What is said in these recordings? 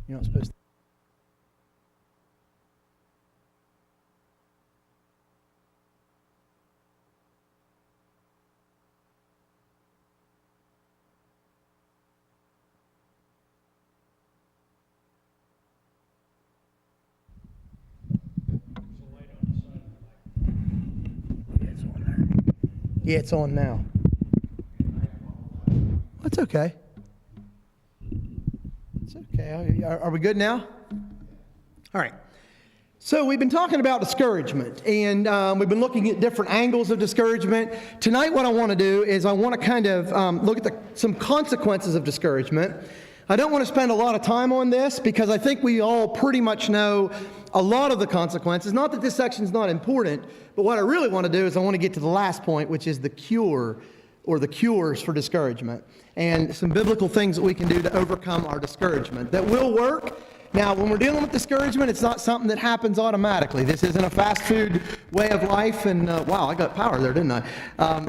You're not supposed to. Yeah, it's on now. That's okay. It's okay. Are we good now? All right. So we've been talking about discouragement, and we've been looking at different angles of discouragement. Tonight what I want to do is I want to kind of look at some consequences of discouragement. I don't want to spend a lot of time on this because I think we all pretty much know a lot of the consequences. Not that this section is not important, but what I really want to do is I want to get to the last point, which is the cure or the cures for discouragement, and some biblical things that we can do to overcome our discouragement that will work. Now, when we're dealing with discouragement, it's not something that happens automatically. This isn't a fast food way of life, and wow, I got power there, didn't I?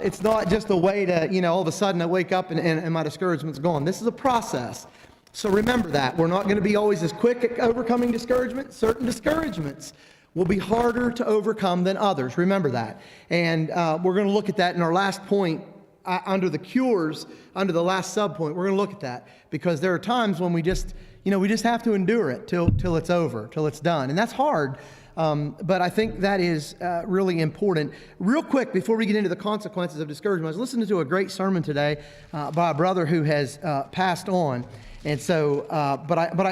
It's not just a way to, all of a sudden I wake up and my discouragement's gone. This is a process. So remember that. We're not going to be always as quick at overcoming discouragement. Certain discouragements will be harder to overcome than others. Remember that. And we're going to look at that in our last point under the cures, under the last subpoint. We're going to look at that because there are times when we just have to endure it till it's over, till it's done. And that's hard. But I think that is really important. Real quick, before we get into the consequences of discouragement, I was listening to a great sermon today by a brother who has passed on. And so,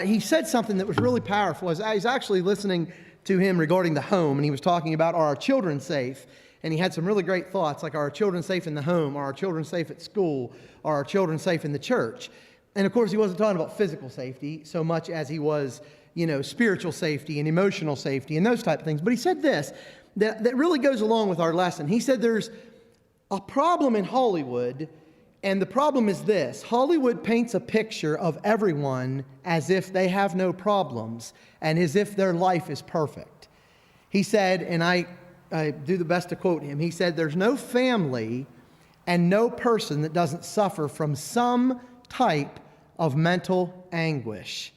he said something that was really powerful. I was actually listening to him regarding the home, and he was talking about, are our children safe? And he had some really great thoughts, like, are our children safe in the home? Are our children safe at school? Are our children safe in the church? And of course, he wasn't talking about physical safety so much as he was, spiritual safety and emotional safety and those type of things. But he said this, that really goes along with our lesson. He said there's a problem in Hollywood. And the problem is this: Hollywood paints a picture of everyone as if they have no problems and as if their life is perfect. He said, and I do the best to quote him, he said, there's no family and no person that doesn't suffer from some type of mental anguish.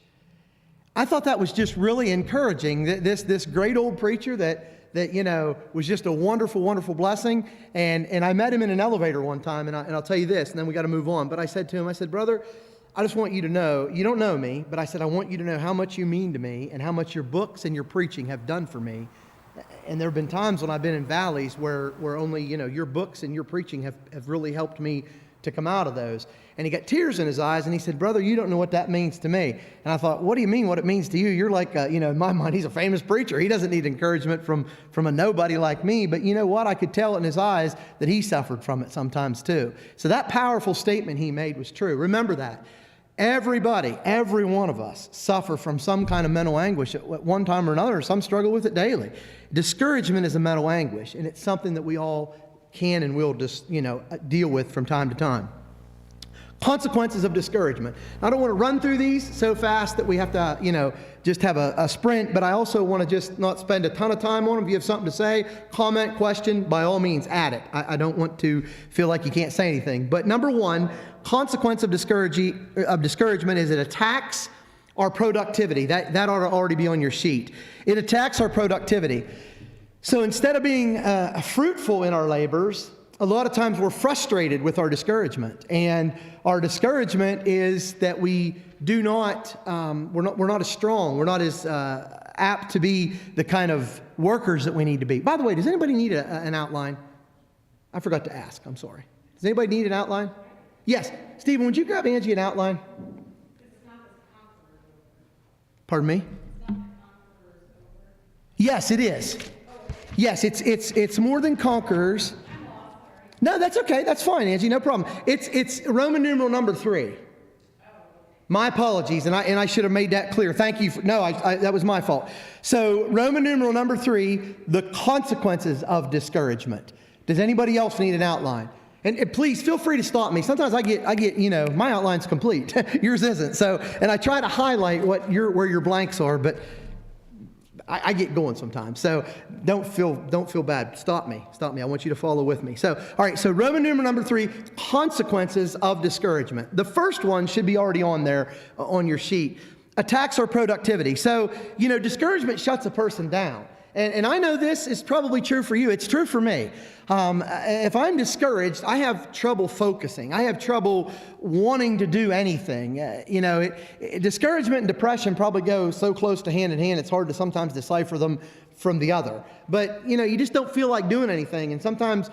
I thought that was just really encouraging. This great old preacher that was just a wonderful, wonderful blessing. And I met him in an elevator one time, and I'll tell you this, and then we got to move on. But I said to him, brother, I just want you to know, you don't know me, but I said, I want you to know how much you mean to me and how much your books and your preaching have done for me. And there have been times when I've been in valleys where only, your books and your preaching have really helped me to come out of those. And he got tears in his eyes, and he said, brother, you don't know what that means to me. And I thought, what do you mean what it means to you? You're like, in my mind, he's a famous preacher. He doesn't need encouragement from a nobody like me. But you know what? I could tell in his eyes that he suffered from it sometimes too. So that powerful statement he made was true. Remember that. Everybody, every one of us suffer from some kind of mental anguish at one time or another. Some struggle with it daily. Discouragement is a mental anguish, and it's something that we all can and will just, deal with from time to time. Consequences of discouragement. I don't want to run through these so fast that we have to, just have a sprint, but I also want to just not spend a ton of time on them. If you have something to say, comment, question, by all means, add it. I don't want to feel like you can't say anything. But number one, consequence of discouragement is it attacks our productivity. That ought to already be on your sheet. It attacks our productivity. So instead of being fruitful in our labors, a lot of times we're frustrated with our discouragement, and our discouragement is that we do not, we're not as strong, we're not as apt to be the kind of workers that we need to be. By the way, does anybody need an outline? I forgot to ask, I'm sorry. Does anybody need an outline? Yes. Stephen, would you grab Angie an outline? Pardon me? Yes, it is. Yes, it's more than Conquerors. No, that's okay. That's fine, Angie. No problem. It's Roman numeral number 3. My apologies, and I should have made that clear. Thank you. That was my fault. So Roman numeral number 3, the consequences of discouragement. Does anybody else need an outline? And please feel free to stop me. Sometimes I get my outline's complete. Yours isn't. So, and I try to highlight where your blanks are, but I get going sometimes. So don't feel bad. Stop me. I want you to follow with me. So, all right. So Roman numeral number 3, consequences of discouragement. The first one should be already on there on your sheet. attacks our productivity. So, discouragement shuts a person down. And I know this is probably true for you. It's true for me. If I'm discouraged, I have trouble focusing. I have trouble wanting to do anything. Discouragement and depression probably go so close to hand in hand, it's hard to sometimes decipher them from the other. But, you just don't feel like doing anything. And sometimes,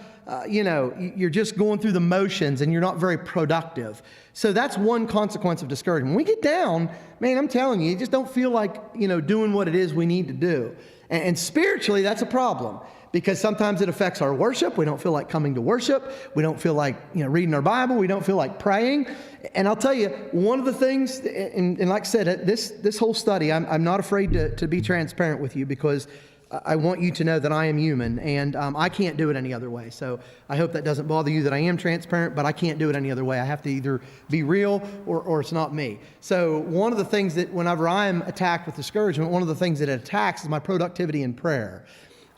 you're just going through the motions and you're not very productive. So that's one consequence of discouragement. When we get down, man, I'm telling you, you just don't feel like, doing what it is we need to do. And spiritually, that's a problem because sometimes it affects our worship. We don't feel like coming to worship. We don't feel like, reading our Bible. We don't feel like praying. And I'll tell you, one of the things, and like I said, this whole study, I'm not afraid to be transparent with you because I want you to know that I am human and I can't do it any other way. So I hope that doesn't bother you that I am transparent, but I can't do it any other way. I have to either be real or it's not me. So one of the things that whenever I'm attacked with discouragement, one of the things that it attacks is my productivity in prayer.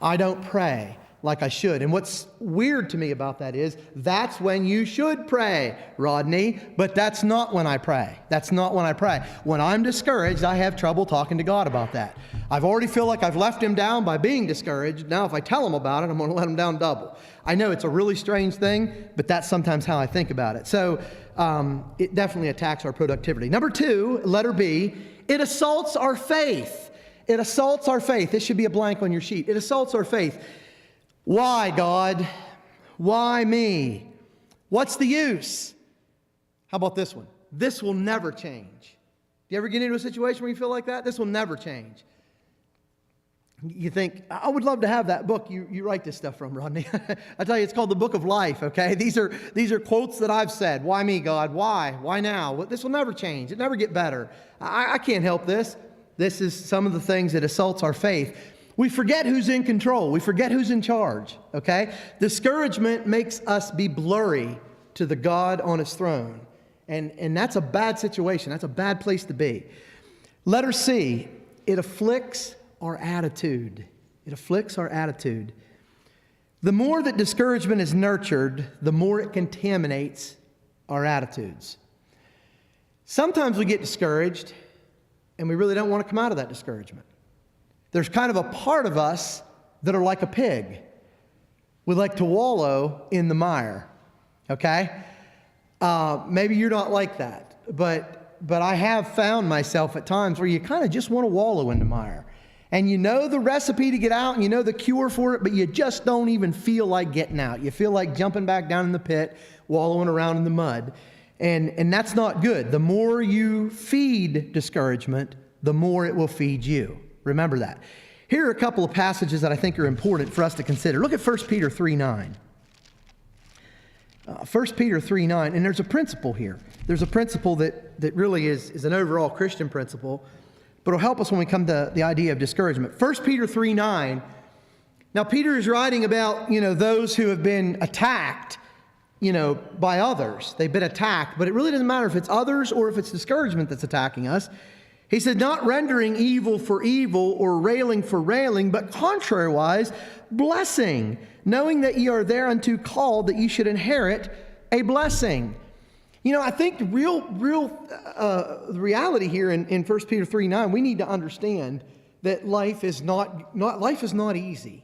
I don't pray like I should. And what's weird to me about that is that's when you should pray, Rodney, but that's not when I pray. That's not when I pray. When I'm discouraged, I have trouble talking to God about that. I've already feel like I've let him down by being discouraged. Now, if I tell him about it, I'm going to let him down double. I know it's a really strange thing, but that's sometimes how I think about it. So it definitely attacks our productivity. Number 2, letter B, it assaults our faith. It assaults our faith. This should be a blank on your sheet. It assaults our faith. Why, God? Why me? What's the use? How about this one? This will never change. Do you ever get into a situation where you feel like that? This will never change. You think, I would love to have that book you write this stuff from, Rodney. I tell you, it's called the Book of Life, okay? These are quotes that I've said. Why me, God? Why? Why now? Well, this will never change. It'll never get better. I can't help this. This is some of the things that assaults our faith. We forget who's in control. We forget who's in charge, okay? Discouragement makes us be blurry to the God on his throne. And that's a bad situation. That's a bad place to be. Letter C, it afflicts our attitude. It afflicts our attitude. The more that discouragement is nurtured, the more it contaminates our attitudes. Sometimes we get discouraged, and we really don't want to come out of that discouragement. There's kind of a part of us that are like a pig. We like to wallow in the mire, okay? Maybe you're not like that, but I have found myself at times where you kind of just want to wallow in the mire. And you know the recipe to get out and you know the cure for it, but you just don't even feel like getting out. You feel like jumping back down in the pit, wallowing around in the mud. And that's not good. The more you feed discouragement, the more it will feed you. Remember that. Here are a couple of passages that I think are important for us to consider. Look at 1 Peter 3:9. 1 Peter 3:9, and there's a principle here. There's a principle that really is an overall Christian principle, but it'll help us when we come to the idea of discouragement. 1 Peter 3:9. Now, Peter is writing about, those who have been attacked, by others. They've been attacked, but it really doesn't matter if it's others or if it's discouragement that's attacking us. He said, not rendering evil for evil or railing for railing, but contrariwise, blessing, knowing that ye are thereunto called, that ye should inherit a blessing. I think the real reality here in 1 Peter 3:9, we need to understand that life is not easy.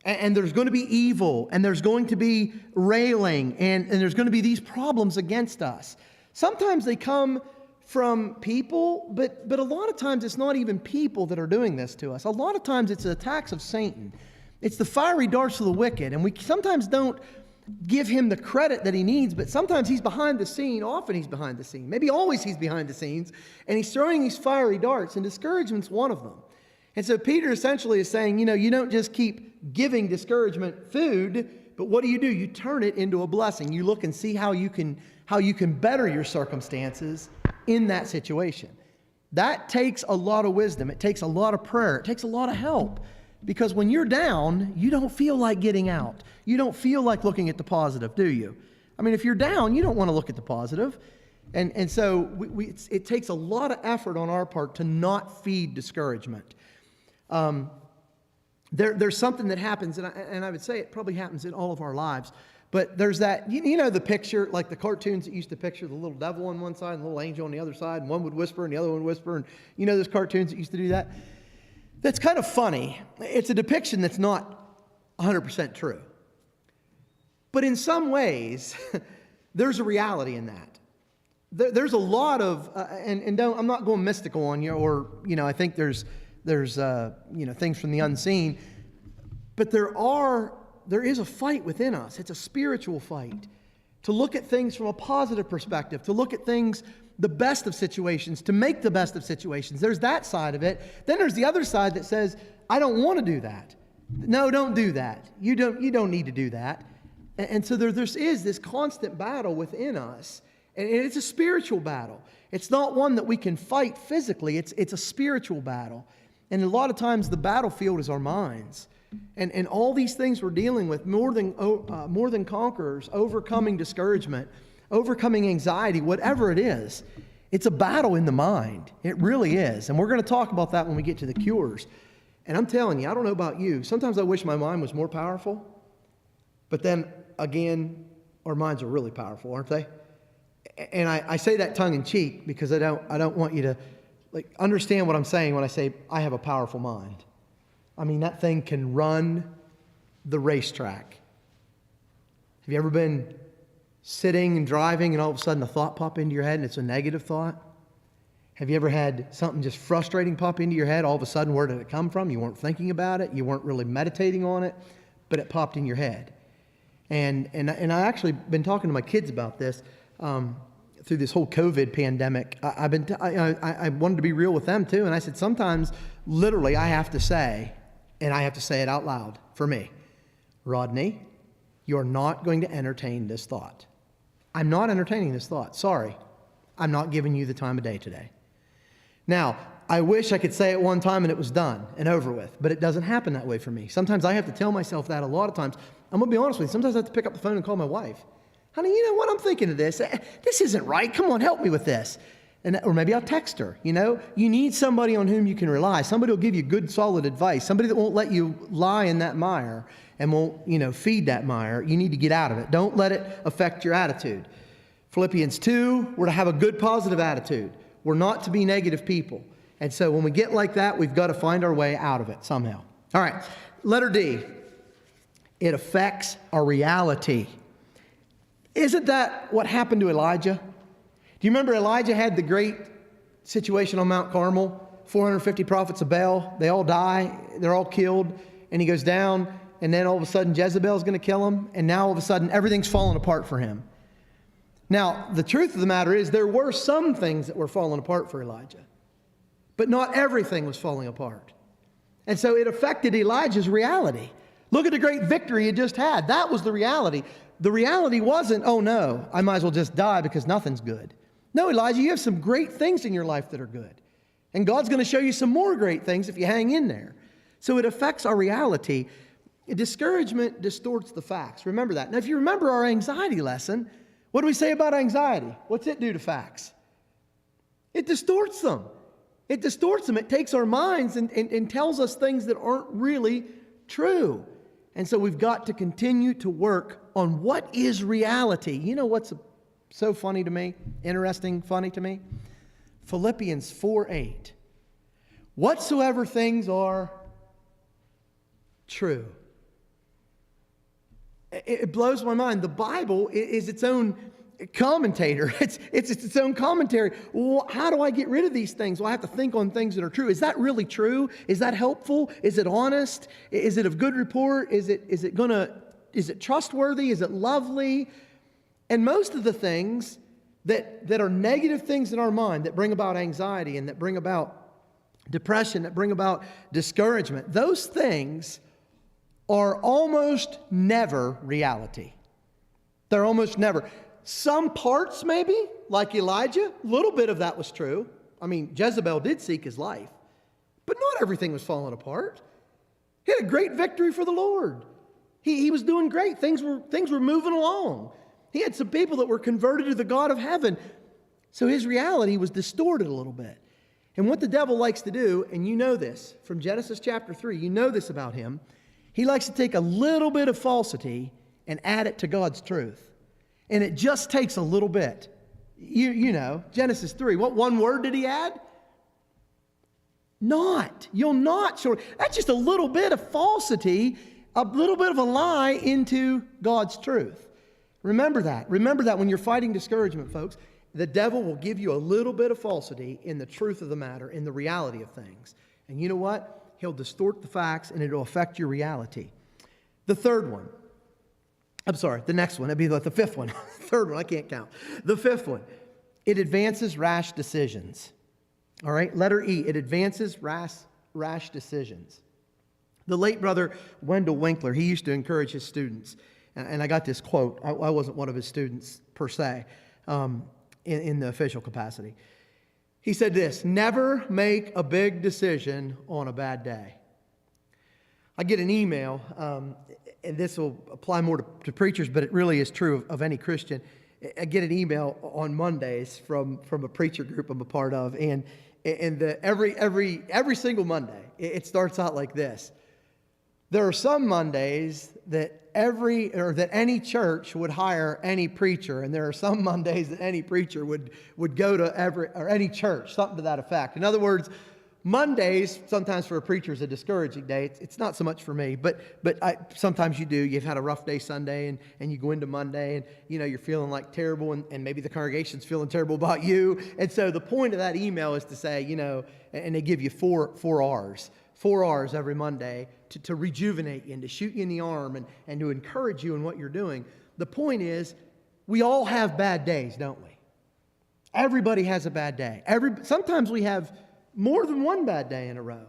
And there's going to be evil, and there's going to be railing, and there's going to be these problems against us. Sometimes they come from people, but a lot of times it's not even people that are doing this to us. A lot of times it's the attacks of Satan. It's the fiery darts of the wicked, and we sometimes don't give him the credit that he needs, but sometimes he's behind the scene. Often he's behind the scene. Maybe always he's behind the scenes, and he's throwing these fiery darts, and discouragement's one of them. And so Peter essentially is saying, you don't just keep giving discouragement food, but what do? You turn it into a blessing. You look and see how you can better your circumstances in that situation. That takes a lot of wisdom. It takes a lot of prayer. It takes a lot of help. Because when you're down, you don't feel like getting out. You don't feel like looking at the positive, do you? I mean, if you're down, you don't want to look at the positive. And so it takes a lot of effort on our part to not feed discouragement. There's something that happens, and I would say it probably happens in all of our lives, But there's that, you know the picture, like the cartoons that used to picture the little devil on one side and the little angel on the other side, and one would whisper and the other one would whisper, and you know those cartoons that used to do that? That's kind of funny. It's a depiction that's not 100% true. But in some ways, there's a reality in that. There's a lot of, I'm not going mystical on you, or, I think there's things from the unseen, but there is a fight within us. It's a spiritual fight to look at things from a positive perspective, to look at things, the best of situations, to make the best of situations. There's that side of it. Then there's the other side that says, I don't want to do that. No, don't do that. You don't need to do that. And so there is this constant battle within us, and it's a spiritual battle. It's not one that we can fight physically. It's a spiritual battle. And a lot of times the battlefield is our minds. And all these things we're dealing with, more than conquerors, overcoming discouragement, overcoming anxiety, whatever it is, it's a battle in the mind. It really is. And we're going to talk about that when we get to the cures. And I'm telling you, I don't know about you, sometimes I wish my mind was more powerful. But then, again, our minds are really powerful, aren't they? And I say that tongue in cheek because I don't want you to understand what I'm saying when I say I have a powerful mind. I mean, that thing can run the racetrack. Have you ever been sitting and driving and all of a sudden a thought pop into your head and it's a negative thought? Have you ever had something just frustrating pop into your head? All of a sudden, where did it come from? You weren't thinking about it. You weren't really meditating on it, but it popped in your head. And I actually been talking to my kids about this through this whole COVID pandemic. I wanted to be real with them too, and I said sometimes, literally, I have to say, and I have to say it out loud for me, Rodney, you're not going to entertain this thought. I'm not entertaining this thought. Sorry, I'm not giving you the time of day today. Now, I wish I could say it one time and it was done and over with, but it doesn't happen that way for me. Sometimes I have to tell myself that a lot of times. I'm going to be honest with you. Sometimes I have to pick up the phone and call my wife. Honey, you know what? I'm thinking of this. This isn't right. Come on, help me with this. Or maybe I'll text her. You need somebody on whom you can rely. Somebody will give you good, solid advice. Somebody that won't let you lie in that mire and won't, feed that mire. You need to get out of it. Don't let it affect your attitude. Philippians 2, we're to have a good, positive attitude. We're not to be negative people. And so when we get like that, we've got to find our way out of it somehow. All right, letter D. It affects our reality. Isn't that what happened to Elijah? Do you remember Elijah had the great situation on Mount Carmel? 450 prophets of Baal, they all die, they're all killed, and he goes down, and then all of a sudden Jezebel's going to kill him, and now all of a sudden everything's falling apart for him. Now, the truth of the matter is there were some things that were falling apart for Elijah, but not everything was falling apart. And so it affected Elijah's reality. Look at the great victory he just had. That was the reality. The reality wasn't, oh no, I might as well just die because nothing's good. No, Elijah, you have some great things in your life that are good. And God's going to show you some more great things if you hang in there. So it affects our reality. Discouragement distorts the facts. Remember that. Now, if you remember our anxiety lesson, what do we say about anxiety? What's it do to facts? It distorts them. It distorts them. It takes our minds and tells us things that aren't really true. And so we've got to continue to work on what is reality. You know what's so funny to me? Interesting, funny to me? Philippians 4:8. Whatsoever things are true. It blows my mind. The Bible is its own commentator. It's its own commentary. Well, how do I get rid of these things? Well, I have to think on things that are true. Is that really true? Is that helpful? Is it honest? Is it of good report? Is it trustworthy? Is it lovely? And most of the things that are negative things in our mind that bring about anxiety and that bring about depression, that bring about discouragement, those things are almost never reality. They're almost never. Some parts maybe, like Elijah, a little bit of that was true. I mean, Jezebel did seek his life, but not everything was falling apart. He had a great victory for the Lord. He was doing great. Things were moving along. He had some people that were converted to the God of heaven. So his reality was distorted a little bit. And what the devil likes to do, and you know this from Genesis chapter 3, you know this about him, he likes to take a little bit of falsity and add it to God's truth. And it just takes a little bit. You know, Genesis 3, what one word did he add? Not. You'll not short. That's just a little bit of falsity, a little bit of a lie into God's truth. Remember that. Remember that when you're fighting discouragement, folks. The devil will give you a little bit of falsity in the truth of the matter, in the reality of things. And you know what? He'll distort the facts and it'll affect your reality. The third one. I'm sorry, the next one. That'd be like the fifth one. Third one, I can't count. The fifth one. It advances rash decisions. All right, letter E. It advances rash decisions. The late brother Wendell Winkler, he used to encourage his students. And I got this quote. I wasn't one of his students per se. In the official capacity. He said this: never make a big decision on a bad day. I get an email, and this will apply more to preachers, but it really is true of any Christian. I get an email on Mondays from a preacher group I'm a part of, and every single Monday, it starts out like this. There are some Mondays that any church would hire any preacher, and there are some Mondays that any preacher would go to any church, something to that effect. In other words, Mondays sometimes for a preacher is a discouraging day. It's not so much for me, but sometimes you do. You've had a rough day Sunday, and you go into Monday, and you're feeling like terrible, and maybe the congregation's feeling terrible about you. And so the point of that email is to say, and they give you four R's. 4 hours every Monday to rejuvenate you and to shoot you in the arm and to encourage you in what you're doing. The point is, we all have bad days, don't we? Everybody has a bad day. Sometimes we have more than one bad day in a row.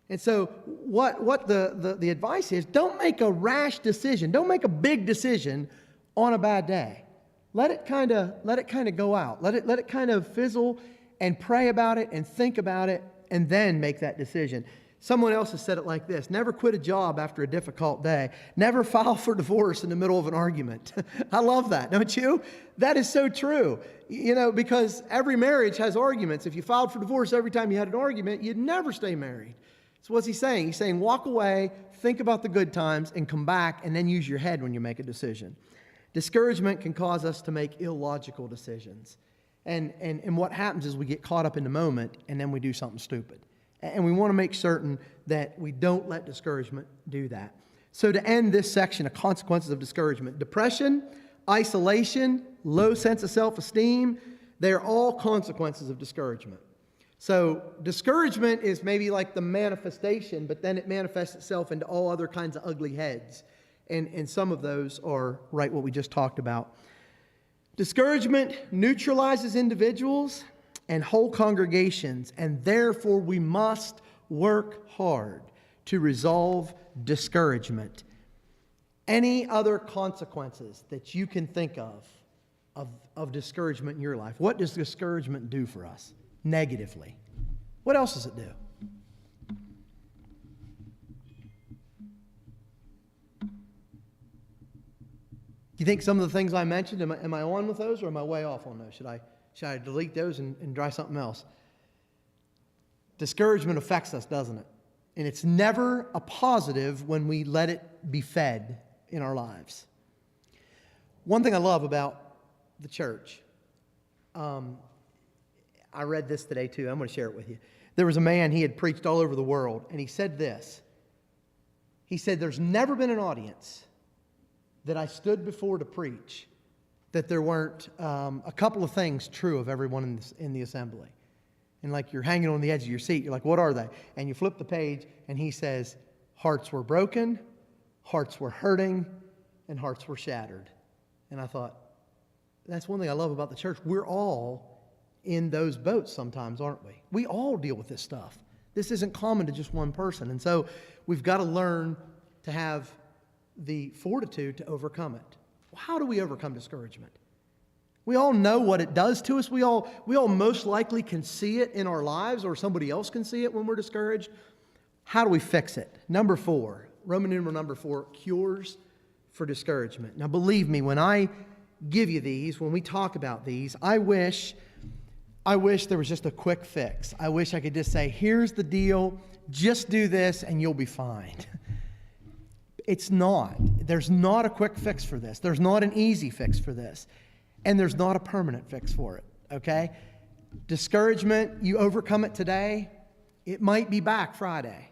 And so what the advice is, don't make a rash decision. Don't make a big decision on a bad day. Let it kind of go out. Let it kind of fizzle, and pray about it and think about it, and then make that decision. Someone else has said it like this: never quit a job after a difficult day. Never file for divorce in the middle of an argument. I love that, don't you? That is so true. Because every marriage has arguments. If you filed for divorce every time you had an argument, you'd never stay married. So what's he saying? He's saying walk away, think about the good times, and come back, and then use your head when you make a decision. Discouragement can cause us to make illogical decisions. And what happens is we get caught up in the moment, and then we do something stupid. And we want to make certain that we don't let discouragement do that. So to end this section of consequences of discouragement, depression, isolation, low sense of self-esteem, they're all consequences of discouragement. So discouragement is maybe like the manifestation, but then it manifests itself into all other kinds of ugly heads. And some of those are right what we just talked about. Discouragement neutralizes individuals and whole congregations, and therefore we must work hard to resolve discouragement. Any other consequences that you can think of discouragement in your life? What does discouragement do for us negatively? What else does it do? Do you think some of the things I mentioned, am I on with those, or am I way off on those? Should I delete those and try something else? Discouragement affects us, doesn't it? And it's never a positive when we let it be fed in our lives. One thing I love about the church, I read this today too. I'm going to share it with you. There was a man, he had preached all over the world, and he said this. He said, there's never been an audience that I stood before to preach that there weren't a couple of things true of everyone in the assembly. And like you're hanging on the edge of your seat, you're like, what are they? And you flip the page, and he says, hearts were broken, hearts were hurting, and hearts were shattered. And I thought, that's one thing I love about the church. We're all in those boats sometimes, aren't we? We all deal with this stuff. This isn't common to just one person. And so we've got to learn to have the fortitude to overcome it. Well, how do we overcome discouragement? We all know what it does to us. We all most likely can see it in our lives, or somebody else can see it when we're discouraged. How do we fix it? Number 4, Roman numeral number 4, cures for discouragement. Now believe me, when I give you these, when we talk about these, I wish there was just a quick fix. I wish I could just say, here's the deal, just do this and you'll be fine. It's not. There's not a quick fix for this. There's not an easy fix for this. And there's not a permanent fix for it, okay? Discouragement, you overcome it today, it might be back Friday.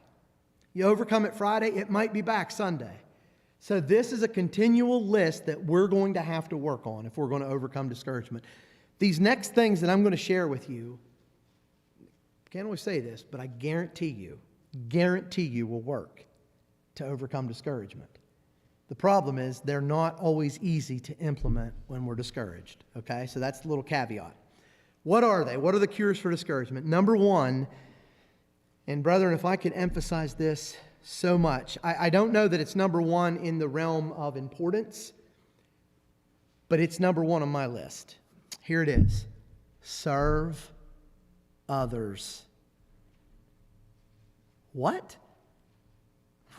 You overcome it Friday, it might be back Sunday. So this is a continual list that we're going to have to work on if we're going to overcome discouragement. These next things that I'm going to share with you, I can't always say this, but I guarantee you will work to overcome discouragement. The problem is they're not always easy to implement when we're discouraged, okay? So that's a little caveat. What are they? What are the cures for discouragement? Number one, and brethren, if I could emphasize this so much, I don't know that it's number one in the realm of importance, but it's number one on my list. Here it is. Serve others. What?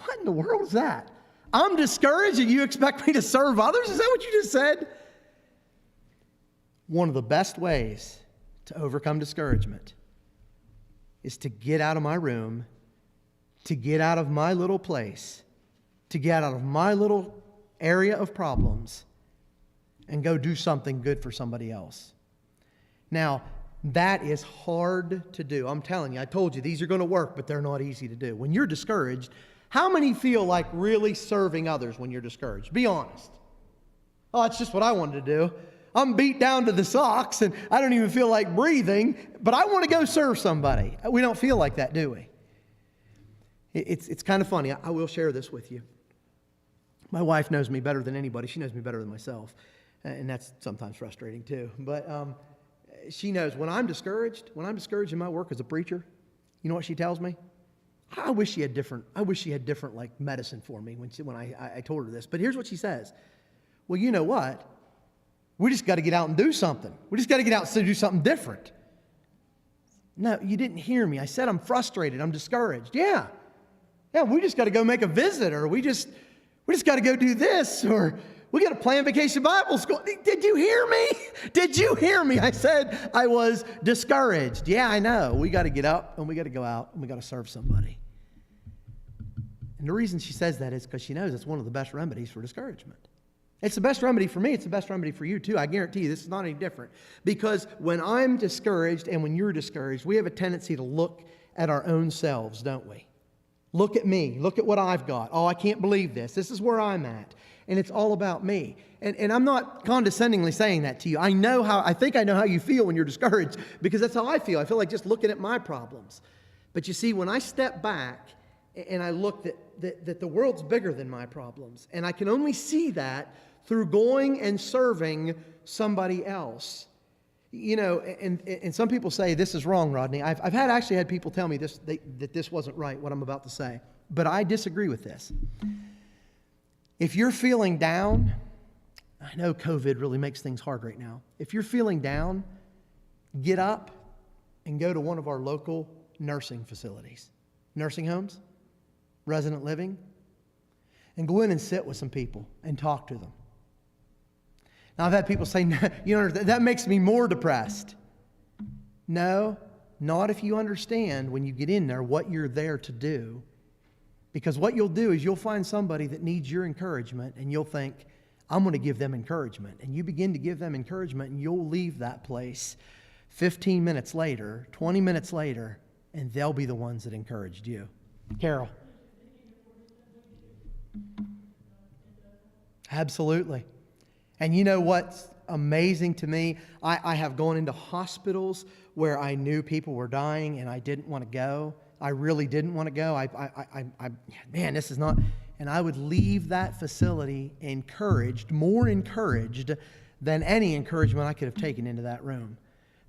What in the world is that? I'm discouraged and you expect me to serve others? Is that what you just said? One of the best ways to overcome discouragement is to get out of my room, to get out of my little place, to get out of my little area of problems and go do something good for somebody else. Now, that is hard to do. I'm telling you, I told you, these are going to work, but they're not easy to do. When you're discouraged, how many feel like really serving others when you're discouraged? Be honest. Oh, it's just what I wanted to do. I'm beat down to the socks and I don't even feel like breathing, but I want to go serve somebody. We don't feel like that, do we? It's kind of funny. I will share this with you. My wife knows me better than anybody. She knows me better than myself. And that's sometimes frustrating too. But she knows when I'm discouraged in my work as a preacher, you know what she tells me? I wish she had different like medicine for me when I told her this. But here's what she says. Well, you know what? We just got to get out and do something. We just got to get out and do something different. No, you didn't hear me. I said I'm frustrated. I'm discouraged. Yeah, we just got to go make a visit, or we just got to go do this, or we got to plan Vacation Bible School. Did you hear me? Did you hear me? I said I was discouraged. Yeah, I know. We got to get up and we got to go out and we got to serve somebody. And the reason she says that is because she knows it's one of the best remedies for discouragement. It's the best remedy for me. It's the best remedy for you too. I guarantee you this is not any different. Because when I'm discouraged and when you're discouraged, we have a tendency to look at our own selves, don't we? Look at me. Look at what I've got. Oh, I can't believe this. This is where I'm at. And it's all about me. And I'm not condescendingly saying that to you. I think I know how you feel when you're discouraged, because that's how I feel. I feel like just looking at my problems. But you see, when I step back and I look that the world's bigger than my problems, and I can only see that through going and serving somebody else. You know, and some people say this is wrong, Rodney. I've actually had people tell me that this wasn't right, what I'm about to say. But I disagree with this. If you're feeling down, I know COVID really makes things hard right now. If you're feeling down, get up and go to one of our local nursing facilities, nursing homes, resident living, and go in and sit with some people and talk to them. Now, I've had people say, you know, that makes me more depressed. No, not if you understand when you get in there what you're there to do. Because what you'll do is you'll find somebody that needs your encouragement, and you'll think, I'm going to give them encouragement. And you begin to give them encouragement, and you'll leave that place 15 minutes later, 20 minutes later, and they'll be the ones that encouraged you. Carol. Absolutely. And you know what's amazing to me? I have gone into hospitals where I knew people were dying and I didn't want to go. I really didn't want to go. Man, this is not... And I would leave that facility encouraged, more encouraged than any encouragement I could have taken into that room.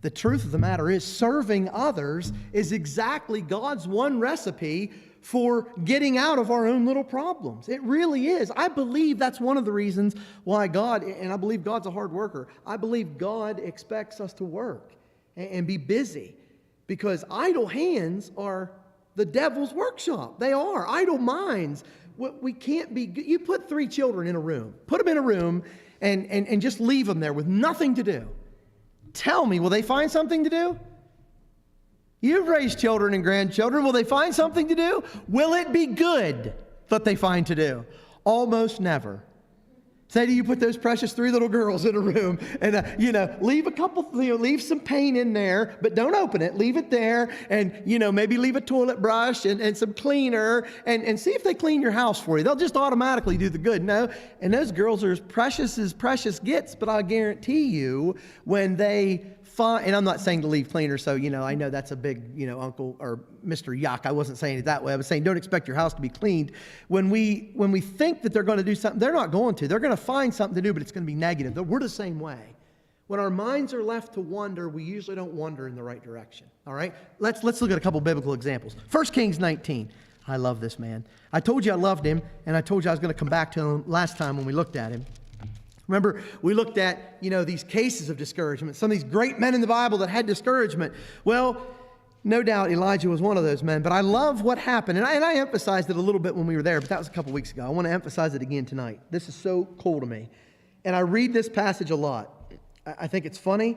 The truth of the matter is, serving others is exactly God's one recipe for getting out of our own little problems. It really is. I believe that's one of the reasons why God, and I believe God's a hard worker, I believe God expects us to work and be busy, because idle hands are the devil's workshop. They are. Idle minds. We can't be. You put 3 children in a room, put them in a room and just leave them there with nothing to do. Tell me, will they find something to do? You've raised children and grandchildren. Will they find something to do? Will it be good that they find to do? Almost never. Say to you, put those precious 3 little girls in a room and, leave some paint in there, but don't open it. Leave it there and, maybe leave a toilet brush and some cleaner and see if they clean your house for you. They'll just automatically do the good. No, and those girls are as precious gets, but I guarantee you when they find, and I'm not saying to leave cleaner, so, I know that's a big, Uncle or Mr. Yuck. I wasn't saying it that way. I was saying don't expect your house to be cleaned. When we think that they're going to do something, they're not going to. They're going to find something to do, but it's going to be negative. We're the same way. When our minds are left to wander, we usually don't wander in the right direction. All right? Let's look at a couple biblical examples. 1 Kings 19. I love this man. I told you I loved him, and I told you I was going to come back to him last time when we looked at him. Remember, we looked at, these cases of discouragement. Some of these great men in the Bible that had discouragement. Well, no doubt Elijah was one of those men, but I love what happened. And I emphasized it a little bit when we were there, but that was a couple weeks ago. I want to emphasize it again tonight. This is so cool to me. And I read this passage a lot. I think it's funny.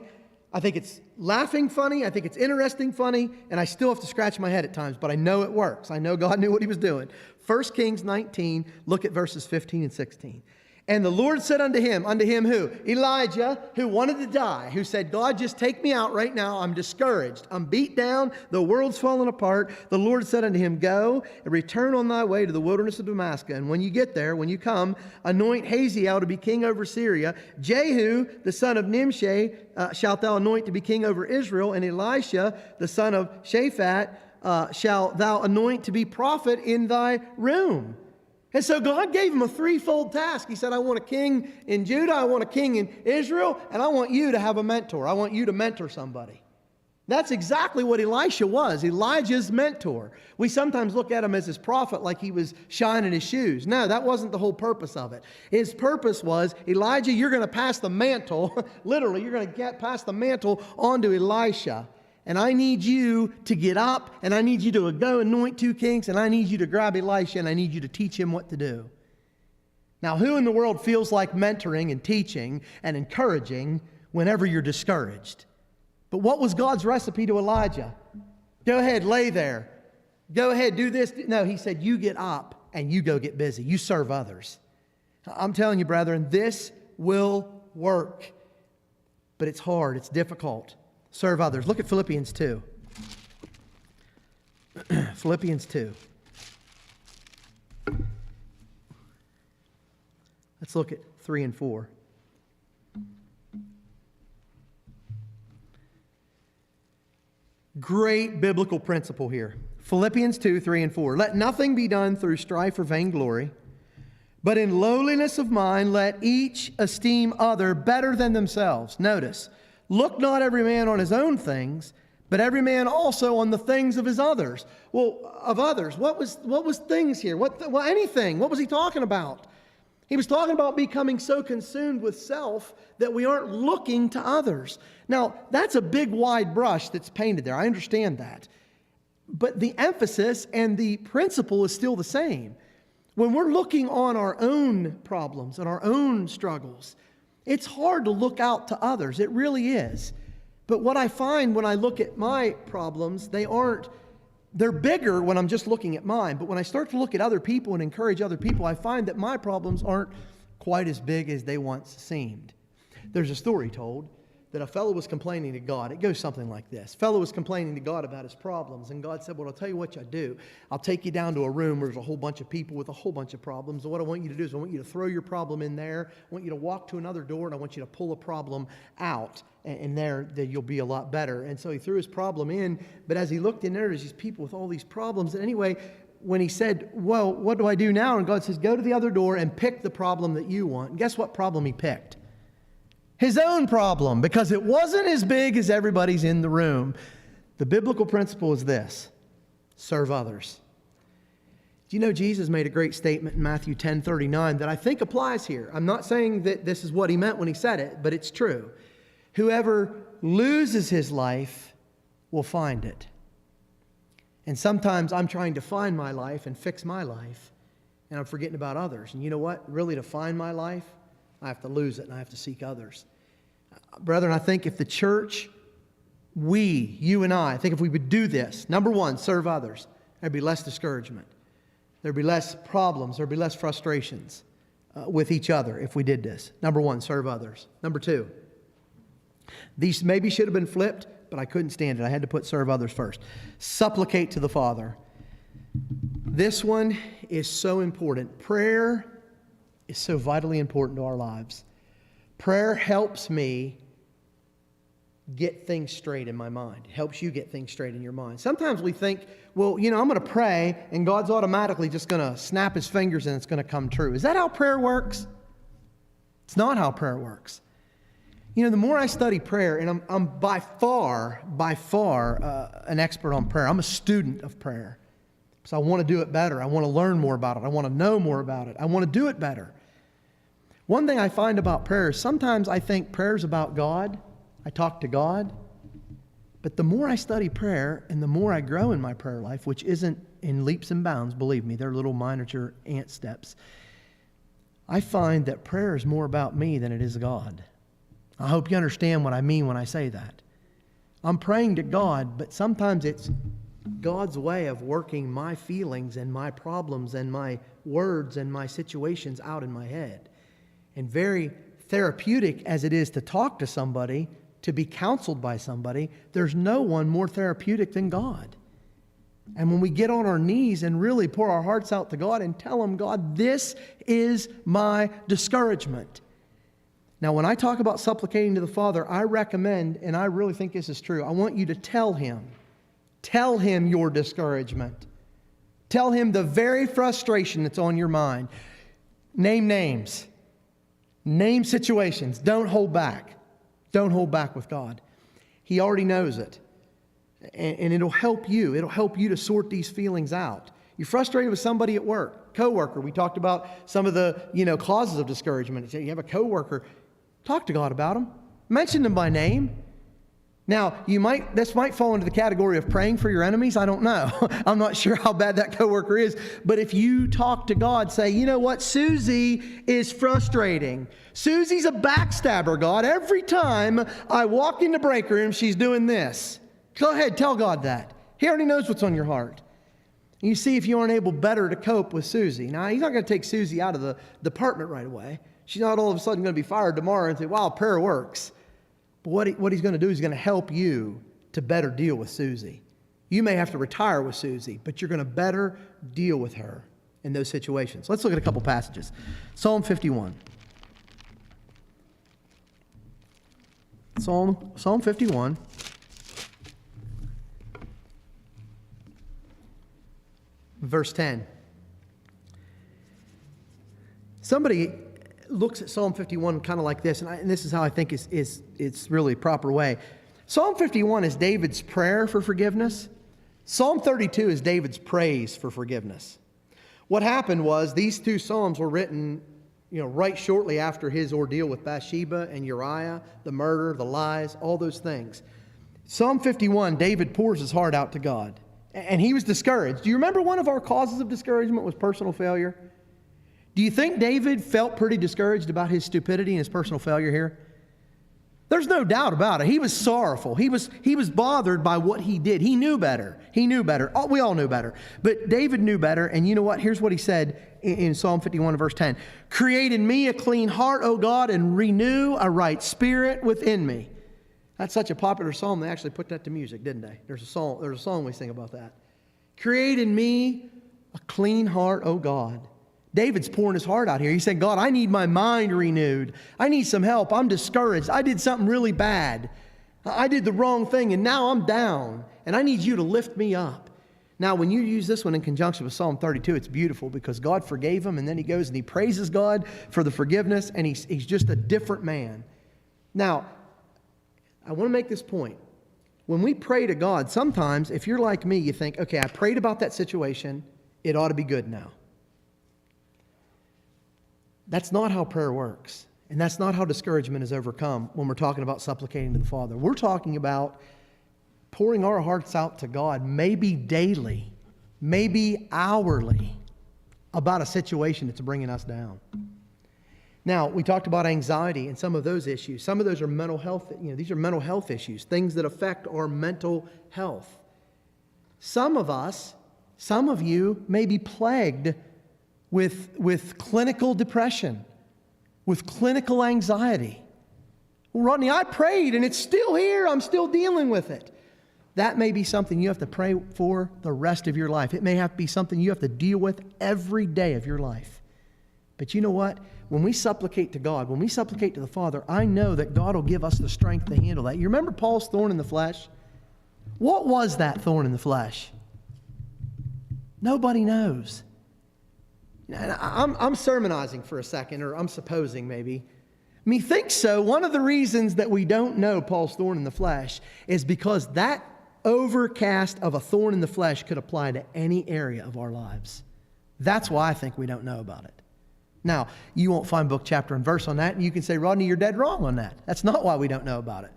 I think it's laughing funny. I think it's interesting funny. And I still have to scratch my head at times, but I know it works. I know God knew what he was doing. 1 Kings 19, look at verses 15 and 16. And the Lord said unto him who? Elijah, who wanted to die, who said, God, just take me out right now. I'm discouraged. I'm beat down. The world's falling apart. The Lord said unto him, go and return on thy way to the wilderness of Damascus. And when you get there, when you come, anoint Hazael to be king over Syria. Jehu, the son of Nimshi, shalt thou anoint to be king over Israel. And Elisha, the son of Shaphat, shalt thou anoint to be prophet in thy room. And so God gave him a threefold task. He said, I want a king in Judah, I want a king in Israel, and I want you to have a mentor. I want you to mentor somebody. That's exactly what Elisha was, Elijah's mentor. We sometimes look at him as his prophet like he was shining his shoes. No, that wasn't the whole purpose of it. His purpose was, Elijah, you're going to pass the mantle, literally, you're going to pass the mantle on to Elisha. And I need you to get up, and I need you to go anoint 2 kings, and I need you to grab Elisha, and I need you to teach him what to do. Now, who in the world feels like mentoring and teaching and encouraging whenever you're discouraged? But what was God's recipe to Elijah? Go ahead, lay there. Go ahead, do this. No, he said, you get up and you go get busy. You serve others. I'm telling you, brethren, this will work. But it's hard. It's difficult. Serve others. Look at Philippians 2. Philippians 2. Let's look at 3 and 4. Great biblical principle here. Philippians 2, 3 and 4. Let nothing be done through strife or vainglory, but in lowliness of mind let each esteem other better than themselves. Notice, look not every man on his own things, but every man also on the things of his others. Well, of others. What was things here? Anything. What was he talking about? He was talking about becoming so consumed with self that we aren't looking to others. Now, that's a big wide brush that's painted there. I understand that. But the emphasis and the principle is still the same. When we're looking on our own problems and our own struggles, it's hard to look out to others. It really is. But what I find when I look at my problems, they're bigger when I'm just looking at mine. But when I start to look at other people and encourage other people, I find that my problems aren't quite as big as they once seemed. There's a story told that a fellow was complaining to God. It goes something like this. A fellow was complaining to God about his problems, and God said, well, I'll tell you what you do. I'll take you down to a room where there's a whole bunch of people with a whole bunch of problems, and what I want you to do is I want you to throw your problem in there. I want you to walk to another door, and I want you to pull a problem out, and there you'll be a lot better. And so he threw his problem in, but as he looked in there, there's these people with all these problems. And anyway, when he said, well, what do I do now? And God says, go to the other door and pick the problem that you want. And guess what problem he picked? His own problem, because it wasn't as big as everybody's in the room. The biblical principle is this: serve others. Do you know Jesus made a great statement in Matthew 10:39 that I think applies here? I'm not saying that this is what he meant when he said it, but it's true. Whoever loses his life will find it. And sometimes I'm trying to find my life and fix my life, and I'm forgetting about others. And you know what? Really, to find my life, I have to lose it, and I have to seek others. Brethren, I think if the church, you and I think if we would do this, number one, serve others, there'd be less discouragement. There'd be less problems. There'd be less frustrations with each other if we did this. Number one, serve others. Number two, these maybe should have been flipped, but I couldn't stand it. I had to put serve others first. Supplicate to the Father. This one is so important. Prayer is so vitally important to our lives. Prayer helps me get things straight in my mind. It helps you get things straight in your mind. Sometimes we think, well, I'm going to pray and God's automatically just going to snap His fingers and it's going to come true. Is that how prayer works? It's not how prayer works. The more I study prayer, and I'm by far an expert on prayer. I'm a student of prayer. So I want to do it better. I want to learn more about it. I want to know more about it. I want to do it better. One thing I find about prayer is sometimes I think prayer is about God. I talk to God. But the more I study prayer and the more I grow in my prayer life, which isn't in leaps and bounds, believe me, they're little miniature ant steps, I find that prayer is more about me than it is God. I hope you understand what I mean when I say that. I'm praying to God, but sometimes it's God's way of working my feelings and my problems and my words and my situations out in my head. And very therapeutic as it is to talk to somebody, to be counseled by somebody, there's no one more therapeutic than God. And when we get on our knees and really pour our hearts out to God and tell Him, God, this is my discouragement. Now, when I talk about supplicating to the Father, I recommend, and I really think this is true, I want you to tell Him your discouragement. Tell Him the very frustration that's on your mind. Name names. Name situations. Don't hold back. Don't hold back with God. He already knows it. And it'll help you. It'll help you to sort these feelings out. You're frustrated with somebody at work, coworker. We talked about some of the, causes of discouragement. You have a coworker. Talk to God about them. Mention them by name. Now, this might fall into the category of praying for your enemies. I don't know. I'm not sure how bad that coworker is. But if you talk to God, say, you know what? Susie is frustrating. Susie's a backstabber, God. Every time I walk in the break room, she's doing this. Go ahead, tell God that. He already knows what's on your heart. And you see if you aren't able better to cope with Susie. Now, He's not going to take Susie out of the department right away. She's not all of a sudden going to be fired tomorrow and say, wow, prayer works. But what He's going to do is He's going to help you to better deal with Susie. You may have to retire with Susie, but you're going to better deal with her in those situations. Let's look at a couple passages. Psalm 51. Psalm 51. Verse 10. Somebody looks at Psalm 51 kind of like this, and this is how I think it's really a proper way. Psalm 51 is David's prayer for forgiveness. Psalm 32 is David's praise for forgiveness. What happened was these two psalms were written, right shortly after his ordeal with Bathsheba and Uriah, the murder, the lies, all those things. Psalm 51, David pours his heart out to God, and he was discouraged. Do you remember one of our causes of discouragement was personal failure? Do you think David felt pretty discouraged about his stupidity and his personal failure here? There's no doubt about it. He was sorrowful. He was bothered by what he did. He knew better. Oh, we all knew better. But David knew better. And you know what? Here's what he said in Psalm 51 verse 10. Create in me a clean heart, O God, and renew a right spirit within me. That's such a popular psalm. They actually put that to music, didn't they? There's a song we sing about that. Create in me a clean heart, O God. David's pouring his heart out here. He's saying, God, I need my mind renewed. I need some help. I'm discouraged. I did something really bad. I did the wrong thing, and now I'm down, and I need you to lift me up. Now, when you use this one in conjunction with Psalm 32, it's beautiful because God forgave him, and then he goes and he praises God for the forgiveness, and he's just a different man. Now, I want to make this point. When we pray to God, sometimes, if you're like me, you think, okay, I prayed about that situation. It ought to be good now. That's not how prayer works. And that's not how discouragement is overcome when we're talking about supplicating to the Father. We're talking about pouring our hearts out to God, maybe daily, maybe hourly, about a situation that's bringing us down. Now, we talked about anxiety and some of those issues. Some of those are mental health. These are mental health issues, things that affect our mental health. Some of us Some of you may be plagued with clinical depression, with clinical anxiety. Well, Rodney, I prayed and it's still here. I'm still dealing with it. That may be something you have to pray for the rest of your life. It may have to be something you have to deal with every day of your life. But you know what? When we supplicate to God, when we supplicate to the Father, I know that God will give us the strength to handle that. You remember Paul's thorn in the flesh? What was that thorn in the flesh? Nobody knows. I'm sermonizing for a second, or I'm supposing maybe. Methinks so. One of the reasons that we don't know Paul's thorn in the flesh is because that overcast of a thorn in the flesh could apply to any area of our lives. That's why I think we don't know about it. Now, you won't find book, chapter, and verse on that, and you can say, Rodney, you're dead wrong on that. That's not why we don't know about it.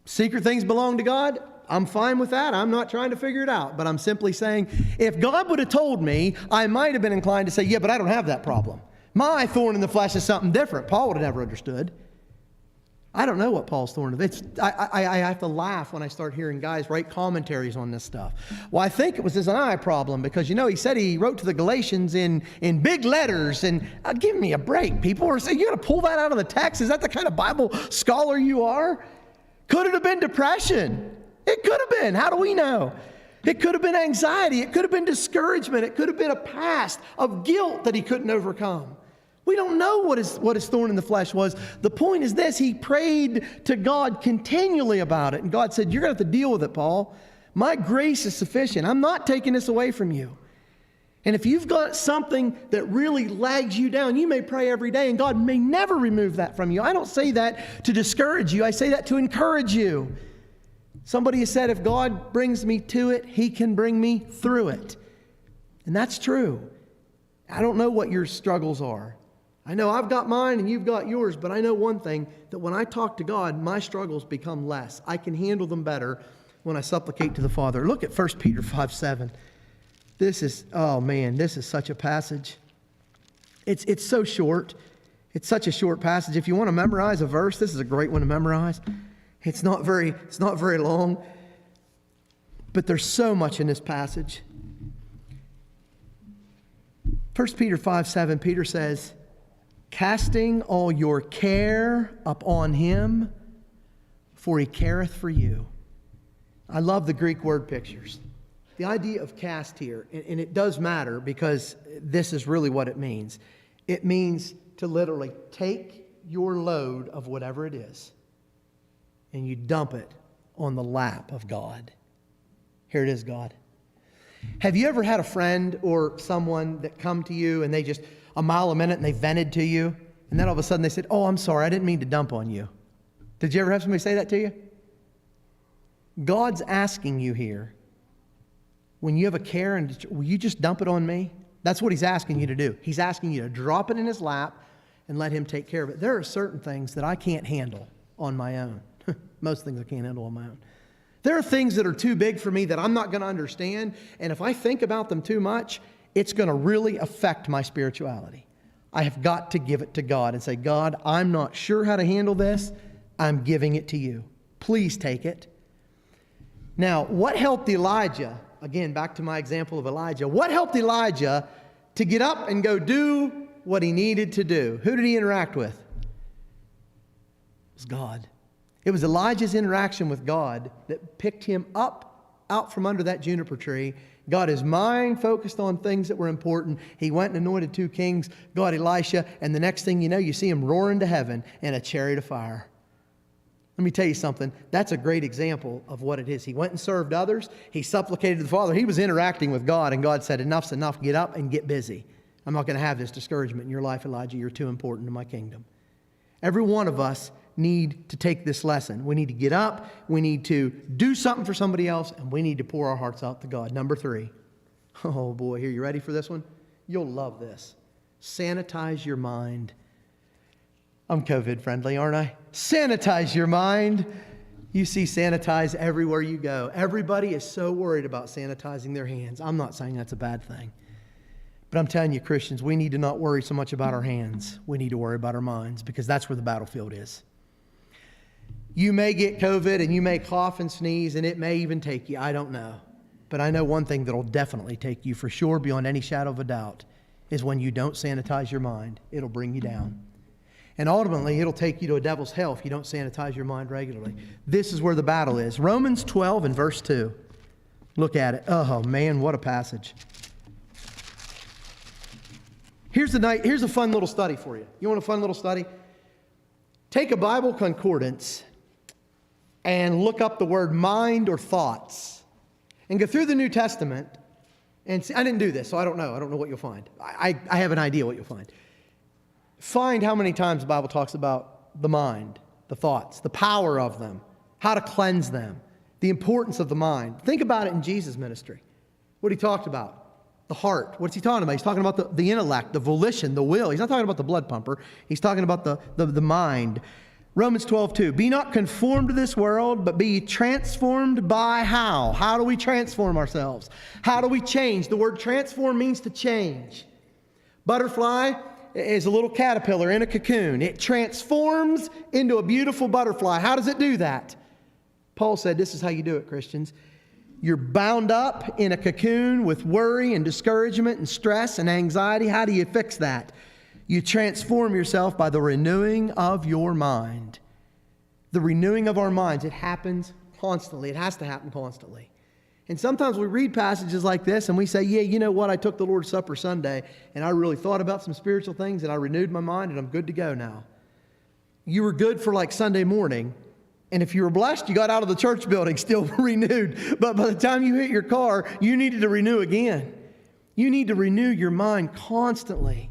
Secret things belong to God. I'm fine with that. I'm not trying to figure it out, but I'm simply saying, if God would have told me, I might have been inclined to say, yeah, but I don't have that problem. My thorn in the flesh is something different. Paul would have never understood. I don't know what Paul's thorn is. I have to laugh when I start hearing guys write commentaries on this stuff. Well, I think it was his eye problem because, he said he wrote to the Galatians in big letters. And give me a break, people. Or say, you're going to pull that out of the text? Is that the kind of Bible scholar you are? Could it have been depression? It could have been. How do we know? It could have been anxiety. It could have been discouragement. It could have been a past of guilt that he couldn't overcome. We don't know what his thorn in the flesh was. The point is this: he prayed to God continually about it. And God said, you're going to have to deal with it, Paul. My grace is sufficient. I'm not taking this away from you. And if you've got something that really lags you down, you may pray every day and God may never remove that from you. I don't say that to discourage you. I say that to encourage you. Somebody has said, if God brings me to it, He can bring me through it. And that's true. I don't know what your struggles are. I know I've got mine and you've got yours, but I know one thing, that when I talk to God, my struggles become less. I can handle them better when I supplicate to the Father. Look at 1 Peter 5:7. This is such a passage. It's so short. It's such a short passage. If you want to memorize a verse, this is a great one to memorize. It's not very long, but there's so much in this passage. 1 Peter 5:7, Peter says, casting all your care upon Him, for He careth for you. I love the Greek word pictures. The idea of cast here, and it does matter because this is really what it means. It means to literally take your load of whatever it is and you dump it on the lap of God. Here it is, God. Have you ever had a friend or someone that come to you and they just a mile a minute and they vented to you, and then all of a sudden they said, oh, I'm sorry, I didn't mean to dump on you? Did you ever have somebody say that to you? God's asking you here, when you have a care, and will you just dump it on me? That's what He's asking you to do. He's asking you to drop it in His lap and let Him take care of it. There are certain things that I can't handle on my own. Most things I can't handle on my own. There are things that are too big for me that I'm not going to understand, and if I think about them too much, it's going to really affect my spirituality. I have got to give it to God and say, God, I'm not sure how to handle this. I'm giving it to you. Please take it. Now, what helped Elijah? Again, back to my example of Elijah. What helped Elijah to get up and go do what he needed to do? Who did he interact with? It was God. It was Elijah's interaction with God that picked him up out from under that juniper tree, got his mind focused on things that were important. He went and anointed 2 kings, got Elisha, and the next thing you know, you see him roaring to heaven in a chariot of fire. Let me tell you something. That's a great example of what it is. He went and served others. He supplicated to the Father. He was interacting with God, and God said, enough's enough. Get up and get busy. I'm not going to have this discouragement in your life, Elijah. You're too important to my kingdom. Every one of us need to take this lesson. We need to get up. We need to do something for somebody else, and we need to pour our hearts out to God. Number 3. Oh boy, here, you ready for this one? You'll love this. Sanitize your mind. I'm COVID friendly, aren't I? Sanitize your mind. You see sanitize everywhere you go. Everybody is so worried about sanitizing their hands. I'm not saying that's a bad thing. But I'm telling you, Christians, we need to not worry so much about our hands. We need to worry about our minds, because that's where the battlefield is. You may get COVID and you may cough and sneeze and it may even take you. I don't know. But I know one thing that will definitely take you for sure beyond any shadow of a doubt is when you don't sanitize your mind. It'll bring you down. And ultimately, it'll take you to a devil's hell if you don't sanitize your mind regularly. This is where the battle is. Romans 12 and verse 2. Look at it. Oh, man, what a passage. Here's a fun little study for you. You want a fun little study? Take a Bible concordance and look up the word mind or thoughts. And go through the New Testament and see. I didn't do this, so I don't know. I don't know what you'll find. I have an idea what you'll find. Find how many times the Bible talks about the mind, the thoughts, the power of them, how to cleanse them, the importance of the mind. Think about it in Jesus' ministry. What he talked about. The heart. What's he talking about? He's talking about the intellect, the volition, the will. He's not talking about the blood pumper. He's talking about the mind. Romans 12:2. Be not conformed to this world, but be transformed by how? How do we transform ourselves? How do we change? The word transform means to change. Butterfly is a little caterpillar in a cocoon. It transforms into a beautiful butterfly. How does it do that? Paul said, this is how you do it, Christians. You're bound up in a cocoon with worry and discouragement and stress and anxiety. How do you fix that? You transform yourself by the renewing of your mind. The renewing of our minds. It happens constantly. It has to happen constantly. And sometimes we read passages like this and we say, yeah, you know what? I took the Lord's Supper Sunday and I really thought about some spiritual things and I renewed my mind and I'm good to go now. You were good for like Sunday morning. And if you were blessed, you got out of the church building still renewed. But by the time you hit your car, you needed to renew again. You need to renew your mind constantly.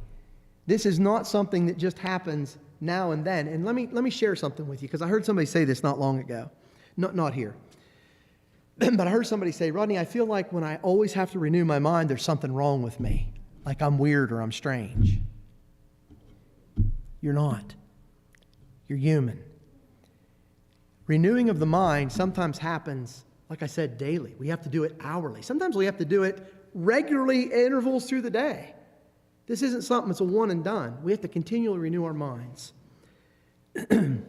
This is not something that just happens now and then. And let me share something with you, because I heard somebody say this not long ago. Not here. But I heard somebody say, Rodney, I feel like when I always have to renew my mind, there's something wrong with me. Like I'm weird or I'm strange. You're not. You're human. Renewing of the mind sometimes happens, like I said, daily. We have to do it hourly. Sometimes we have to do it regularly, intervals through the day. This isn't something that's a one and done. We have to continually renew our minds. You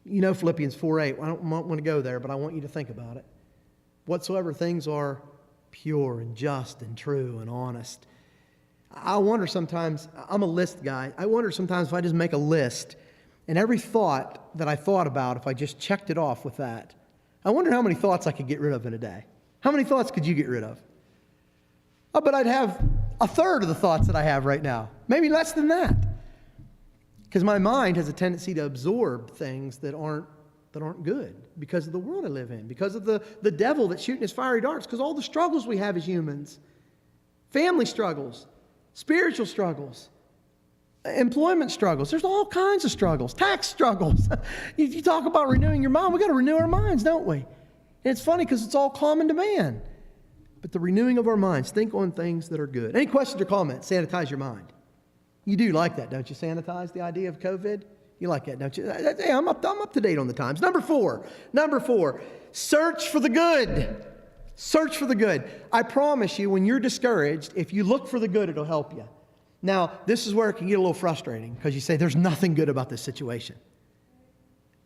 know Philippians 4:8. I don't want to go there, but I want you to think about it. Whatsoever things are pure and just and true and honest. I wonder sometimes, I'm a list guy, I wonder sometimes if I just make a list and every thought that I thought about, if I just checked it off with that, I wonder how many thoughts I could get rid of in a day. How many thoughts could you get rid of? I bet I'd have a third of the thoughts that I have right now. Maybe less than that. Because my mind has a tendency to absorb things that aren't good because of the world I live in, because of the devil that's shooting his fiery darts, because all the struggles we have as humans, family struggles, spiritual struggles, employment struggles. There's all kinds of struggles, tax struggles. You talk about renewing your mind. We've got to renew our minds, don't we? And it's funny because it's all common to man. But the renewing of our minds, think on things that are good. Any questions or comments? Sanitize your mind. You do like that, don't you? Sanitize the idea of COVID? You like that, don't you? Hey, I'm up to date on the times. Number four, search for the good. Search for the good. I promise you, when you're discouraged, if you look for the good, it'll help you. Now, this is where it can get a little frustrating because you say, there's nothing good about this situation.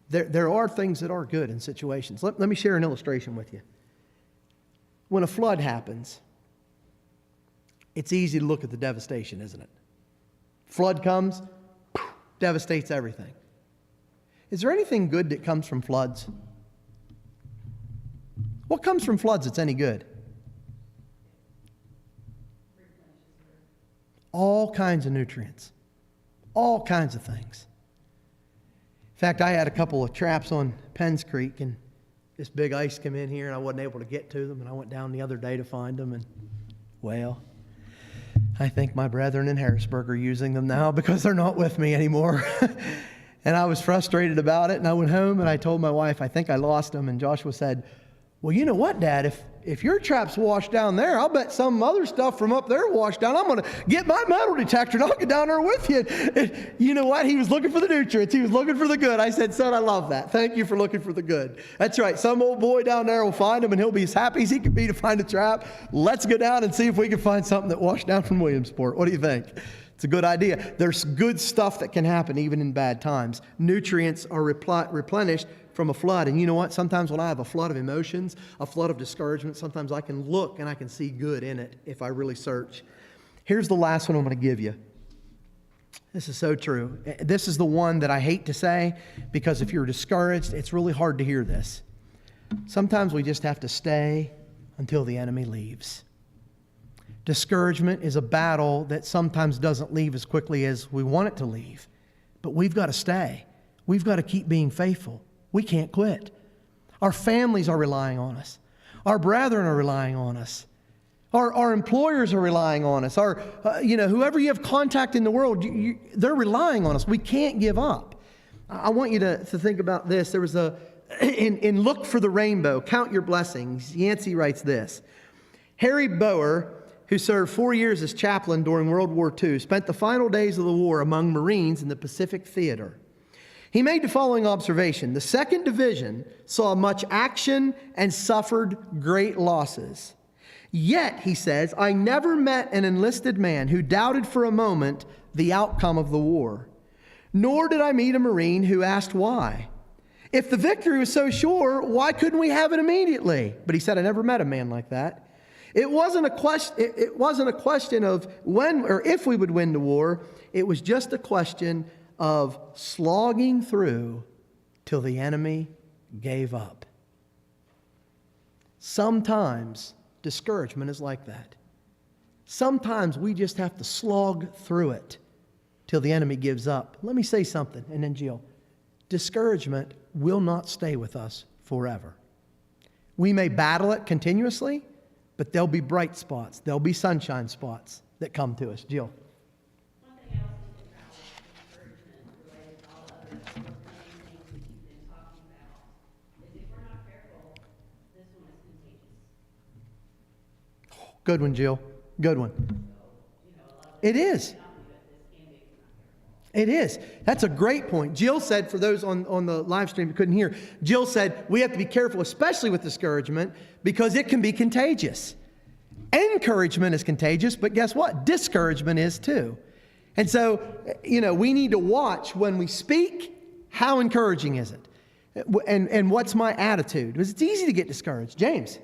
There are things that are good in situations. Let me share an illustration with you. When a flood happens, it's easy to look at the devastation, isn't it? Flood comes, devastates everything. Is there anything good that comes from floods? What comes from floods that's any good? All kinds of nutrients. All kinds of things. In fact, I had a couple of traps on Penns Creek, and this big ice came in here, and I wasn't able to get to them, and I went down the other day to find them, and, well, I think my brethren in Harrisburg are using them now because they're not with me anymore. And I was frustrated about it, and I went home, and I told my wife, I think I lost them, and Joshua said, well, you know what, Dad, if your trap's washed down there, I'll bet some other stuff from up there washed down. I'm going to get my metal detector, and I'll get down there with you. And you know what? He was looking for the nutrients. He was looking for the good. I said, son, I love that. Thank you for looking for the good. That's right. Some old boy down there will find them, and he'll be as happy as he can be to find a trap. Let's go down and see if we can find something that washed down from Williamsport. What do you think? It's a good idea. There's good stuff that can happen even in bad times. Nutrients are replenished from a flood. And you know what? Sometimes when I have a flood of emotions, a flood of discouragement, sometimes I can look and I can see good in it if I really search. Here's the last one I'm going to give you. This is so true. This is the one that I hate to say, because if you're discouraged, it's really hard to hear this. Sometimes we just have to stay until the enemy leaves. Discouragement is a battle that sometimes doesn't leave as quickly as we want it to leave. But we've got to stay. We've got to keep being faithful. We can't quit. Our families are relying on us. Our brethren are relying on us. Our employers are relying on us. Whoever you have contact in the world, they're relying on us. We can't give up. I want you to think about this. There was in Look for the Rainbow, Count Your Blessings, Yancey writes this. Harry Bower, who served 4 years as chaplain during World War II, spent the final days of the war among Marines in the Pacific Theater. He made the following observation. The 2nd Division saw much action and suffered great losses. Yet, he says, I never met an enlisted man who doubted for a moment the outcome of the war. Nor did I meet a Marine who asked why. If the victory was so sure, why couldn't we have it immediately? But he said, I never met a man like that. It wasn't a question of when or if we would win the war. It was just a question of slogging through till the enemy gave up. Sometimes discouragement is like that. Sometimes we just have to slog through it till the enemy gives up. Let me say something, and then Jill. Discouragement will not stay with us forever. We may battle it continuously, but there'll be bright spots. There'll be sunshine spots that come to us. Jill. One thing else to think about with discouragement related to all other things that you've been talking about is if we're not careful, this one is contagious. Good one, Jill. Good one. It is. It is. That's a great point. Jill said, for those on the live stream who couldn't hear, Jill said we have to be careful, especially with discouragement, because it can be contagious. Encouragement is contagious, but guess what? Discouragement is too. And so, we need to watch when we speak, how encouraging is it? And what's my attitude? Because it's easy to get discouraged. James.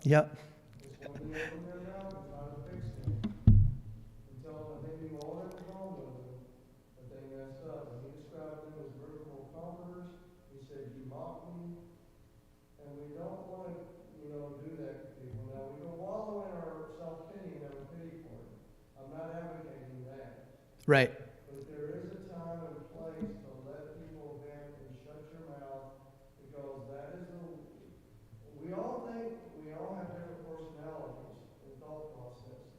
Yep. He said, you mocked me, and we don't want to, do that to people. Now, we don't wallow in our self-pity and have a pity for it. I'm not advocating that. Right. But there is a time and place to let people vent and shut your mouth, because that is we all think we all have different personalities and thought processes.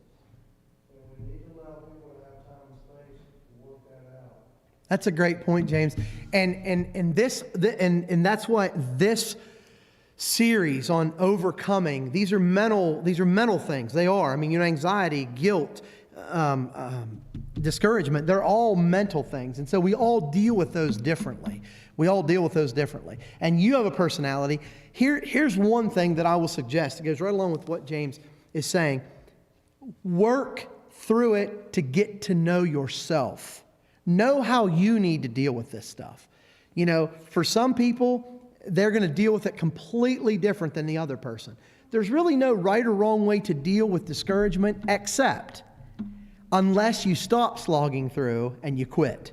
And we need to allow people to have time and space to work that out. That's a great point, James. And that's why this series on overcoming, these are mental things. They are. I mean, anxiety, guilt, discouragement, they're all mental things. And so we all deal with those differently. And you have a personality. Here's one thing that I will suggest. It goes right along with what James is saying. Work through it to get to know yourself. Know how you need to deal with this stuff. For some people, they're going to deal with it completely different than the other person. There's really no right or wrong way to deal with discouragement, except unless you stop slogging through and you quit.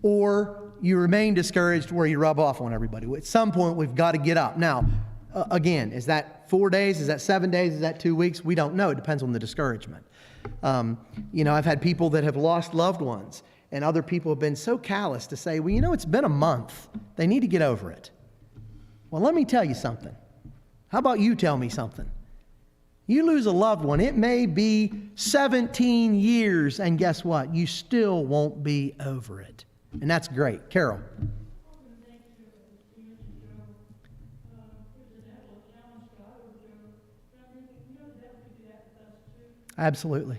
Or you remain discouraged where you rub off on everybody. At some point, we've got to get up. Now, again, is that 4 days? Is that 7 days? Is that 2 weeks? We don't know. It depends on the discouragement. I've had people that have lost loved ones, and other people have been so callous to say, well, it's been a month. They need to get over it. Well, let me tell you something. How about you tell me something? You lose a loved one, it may be 17 years, and guess what? You still won't be over it. And that's great. Carol. Absolutely.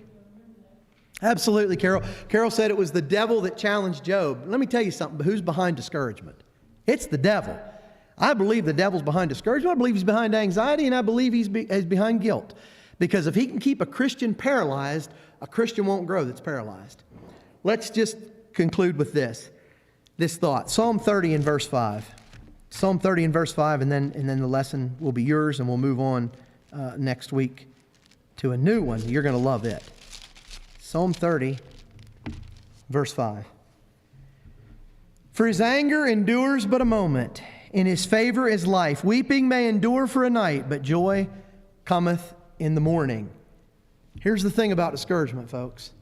Absolutely, Carol. Carol said it was the devil that challenged Job. Let me tell you something. Who's behind discouragement? It's the devil. I believe the devil's behind discouragement. I believe he's behind anxiety, and I believe he's behind guilt. Because if he can keep a Christian paralyzed, a Christian won't grow that's paralyzed. Let's just conclude with this thought. Psalm 30 and verse 5. Psalm 30 and verse 5, and then the lesson will be yours, and we'll move on next week to a new one. You're going to love it. Psalm 30, verse 5. For his anger endures but a moment. In his favor is life. Weeping may endure for a night, but joy cometh in the morning. Here's the thing about discouragement, folks.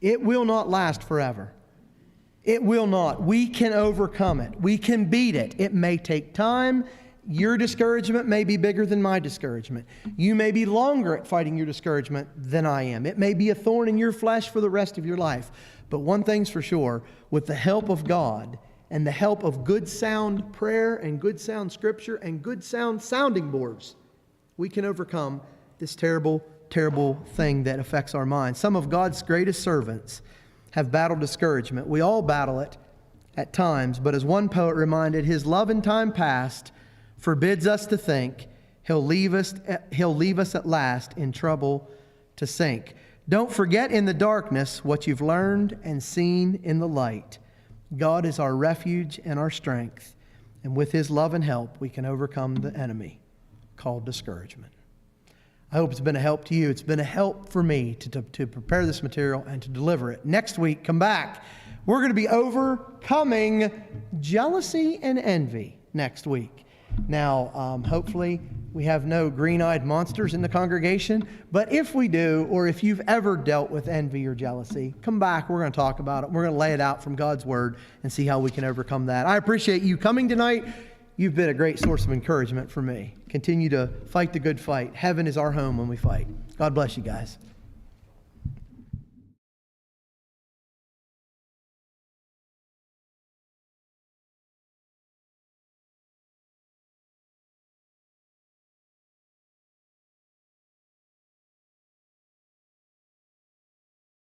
It will not last forever. It will not. We can overcome it. We can beat it. It may take time. Your discouragement may be bigger than my discouragement. You may be longer at fighting your discouragement than I am. It may be a thorn in your flesh for the rest of your life. But one thing's for sure, with the help of God and the help of good sound prayer and good sound scripture and good sound sounding boards, we can overcome this terrible, terrible thing that affects our minds. Some of God's greatest servants have battled discouragement. We all battle it at times, but as one poet reminded, his love in time past forbids us to think he'll leave us at last in trouble to sink. Don't forget in the darkness what you've learned and seen in the light. God is our refuge and our strength, and with his love and help, we can overcome the enemy called discouragement. I hope it's been a help to you. It's been a help for me to prepare this material and to deliver it. Next week, come back. We're going to be overcoming jealousy and envy next week. Now, hopefully, we have no green-eyed monsters in the congregation, but if we do, or if you've ever dealt with envy or jealousy, come back. We're going to talk about it. We're going to lay it out from God's Word and see how we can overcome that. I appreciate you coming tonight. You've been a great source of encouragement for me. Continue to fight the good fight. Heaven is our home when we fight. God bless you guys.